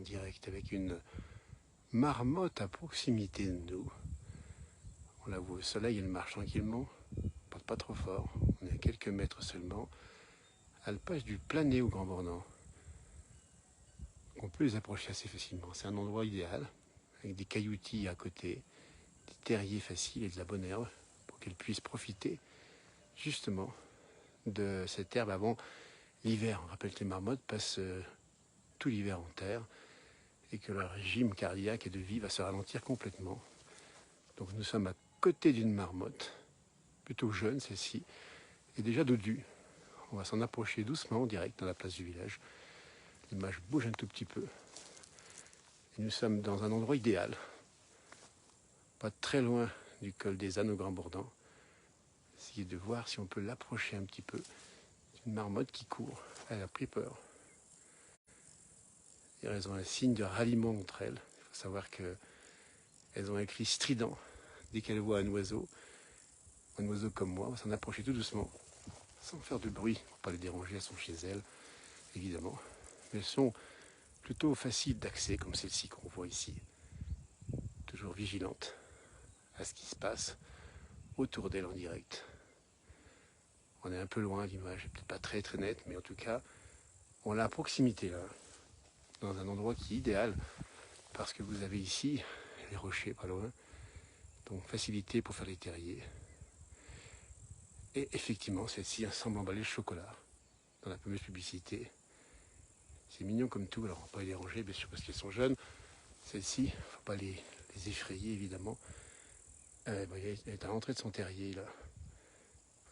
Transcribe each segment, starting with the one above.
en direct avec une marmotte à proximité de nous. On la voit au soleil, elle marche tranquillement, pas trop fort, on est à quelques mètres seulement. Alpage du Planet au Grand Bornand. On peut les approcher assez facilement, c'est un endroit idéal, avec des cailloutis à côté, des terriers faciles et de la bonne herbe, pour qu'elles puissent profiter justement de cette herbe avant l'hiver. On rappelle que les marmottes passent tout l'hiver en terre, et que leur régime cardiaque et de vie va se ralentir complètement. Donc nous sommes à côté d'une marmotte, plutôt jeune celle-ci, et déjà dodue. On va s'en approcher doucement en direct dans la place du village. L'image bouge un tout petit peu. Et nous sommes dans un endroit idéal, pas très loin du col des Ânes au Grand Bornand. Essayez de voir si on peut l'approcher un petit peu. C'est une marmotte qui court, elle a pris peur. Et elles ont un signe de ralliement entre elles. Il faut savoir qu'elles ont un cri strident dès qu'elles voient un oiseau comme moi. On va s'en approcher tout doucement, sans faire de bruit, pour ne pas les déranger. Elles sont chez elles, évidemment. Mais elles sont plutôt faciles d'accès, comme celle-ci qu'on voit ici. Toujours vigilantes à ce qui se passe autour d'elles en direct. On est un peu loin, l'image n'est peut-être pas très très nette, mais en tout cas, on l'a à proximité là, dans un endroit qui est idéal, parce que vous avez ici les rochers pas loin, donc facilité pour faire les terriers. Et effectivement, celle-ci semble emballer le chocolat dans la fameuse publicité. C'est mignon comme tout, alors on ne va pas les déranger, bien sûr, parce qu'elles sont jeunes. Celle-ci, il ne faut pas les effrayer, évidemment. Elle est à l'entrée de son terrier, là.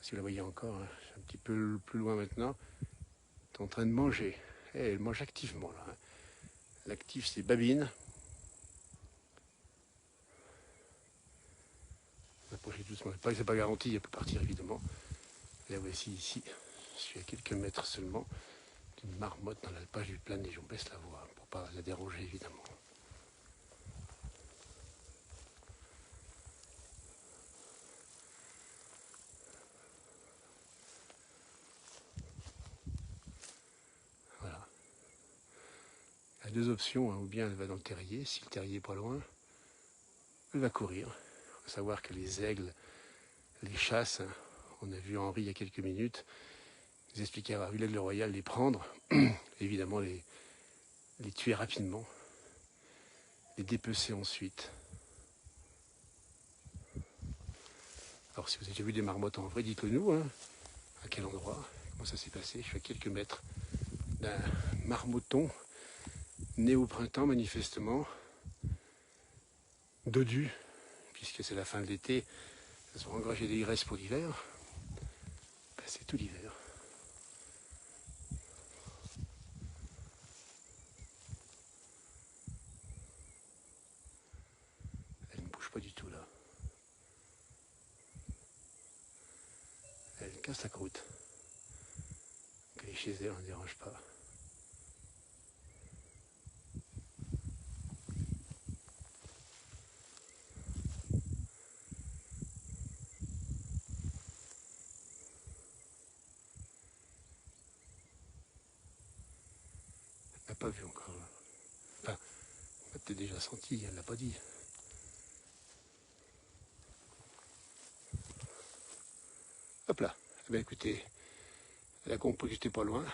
Si vous la voyez encore, hein, un petit peu plus loin maintenant. Elle est en train de manger. Et elle mange activement, là. L'actif, c'est Babine. Approchez doucement. C'est pas garanti, elle peut partir, évidemment. La voici ici. Je suis à quelques mètres seulement d'une marmotte dans l'alpage du Planet. On baisse la voix pour ne pas la déranger, évidemment. Voilà. Il y a deux options, hein. Ou bien elle va dans le terrier, si le terrier est pas loin, elle va courir. Il faut savoir que les aigles les chassent, hein. On a vu Henri il y a quelques minutes nous expliquer avoir vu l'aigle royal les prendre, évidemment les tuer rapidement, les dépecer ensuite. Alors si vous avez déjà vu des marmottes en vrai, dites-le nous, hein, à quel endroit, comment ça s'est passé. Je suis à quelques mètres d'un marmotton né au printemps manifestement, dodu, puisque c'est la fin de l'été, elles ont engagé des graisses pour l'hiver. Ben, c'est tout l'hiver. Elle ne bouge pas du tout là. Elle casse la croûte. Elle est chez elle, on ne dérange pas. Elle n'a pas vu encore. Enfin, elle a peut-être déjà senti, elle ne l'a pas dit. Hop là. Eh bien, écoutez, elle a compris que j'étais pas loin.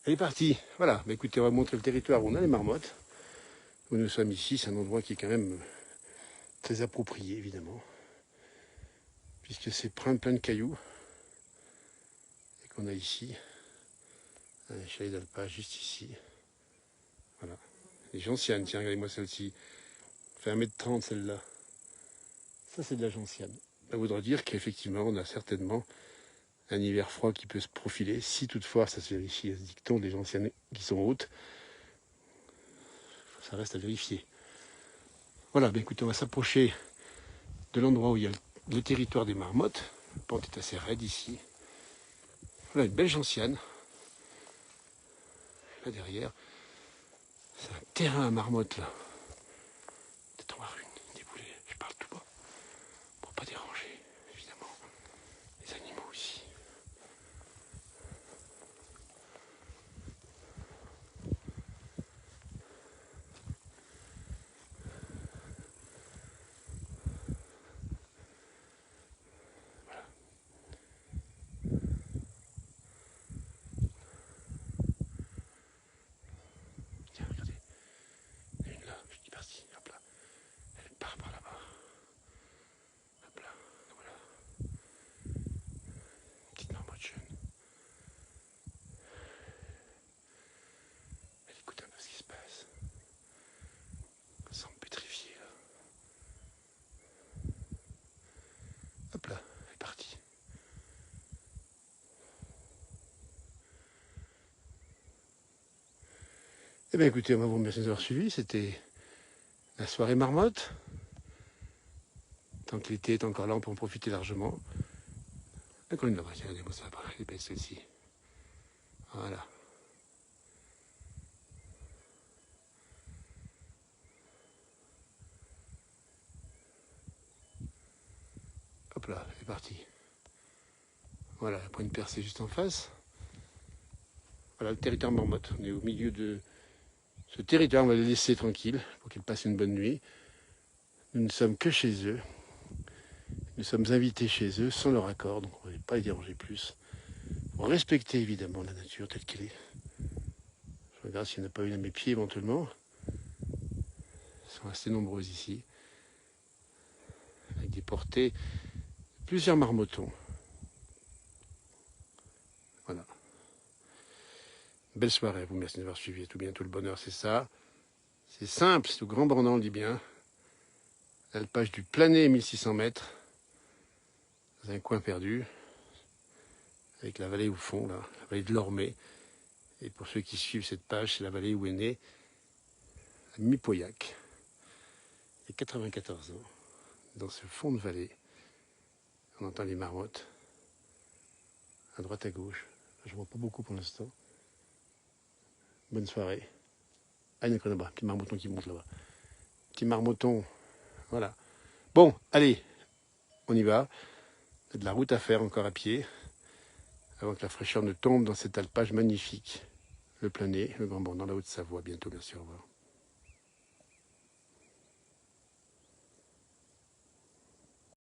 Elle est partie. Voilà. Mais écoutez, on va montrer le territoire où on a les marmottes. Où nous sommes ici, c'est un endroit qui est quand même très approprié, évidemment. Puisque c'est plein de cailloux. Et qu'on a ici un chalet d'alpage juste ici. Voilà. Les gentianes, tiens, regardez-moi celle-ci. Fait 1,30 m celle-là. Ça, c'est de la gentiane. Ça voudra dire qu'effectivement, on a certainement un hiver froid qui peut se profiler, si toutefois ça se vérifie, ce dicton des gentianes qui sont hautes. Ça reste à vérifier. Voilà, ben écoutez, on va s'approcher de l'endroit où il y a le territoire des marmottes. La pente est assez raide ici. Voilà une belle gentiane. Là derrière, c'est un terrain à marmottes là. Peut-être on va une déboulée. Je parle tout bas pour pas déranger, évidemment, les animaux ici. Eh bien écoutez, on va vous remercier d'avoir suivi. C'était la soirée marmotte. Tant que l'été est encore là, on peut en profiter largement. Encore une là-bas, regardez-moi ça, elle est belle celle-ci. Voilà. Hop là, c'est parti. Voilà, elle prend une percée juste en face. Voilà le territoire marmotte. On est au milieu de ce territoire, on va les laisser tranquilles pour qu'ils passent une bonne nuit. Nous ne sommes que chez eux. Nous sommes invités chez eux sans leur accord, donc on ne va pas les déranger plus. Pour respecter évidemment la nature telle qu'elle est. Je regarde s'il n'y en a pas une à mes pieds éventuellement. Ils sont assez nombreux ici. Avec des portées, plusieurs marmotons. Voilà. Belle soirée à vous, merci d'avoir suivi. À tout bientôt, le bonheur c'est ça. C'est simple, c'est au Grand Bornand, on le dit bien. L'alpage du Planet, 1600 mètres. Dans un coin perdu. Avec la vallée au fond, là, la vallée de l'Ormée. Et pour ceux qui suivent cette page, c'est la vallée où est né Ami Pauillac. Il y a 94 ans. Dans ce fond de vallée, on entend les marmottes. À droite, à gauche. Je ne vois pas beaucoup pour l'instant. Bonne soirée. Ah, il y en a là-bas, petit marmotton qui monte là-bas. Petit marmotton, voilà. Bon, allez, on y va. Il y a de la route à faire encore à pied, avant que la fraîcheur ne tombe dans cet alpage magnifique. Le Planet, le Grand Bornand, dans la Haute-Savoie. Bientôt, merci, au revoir.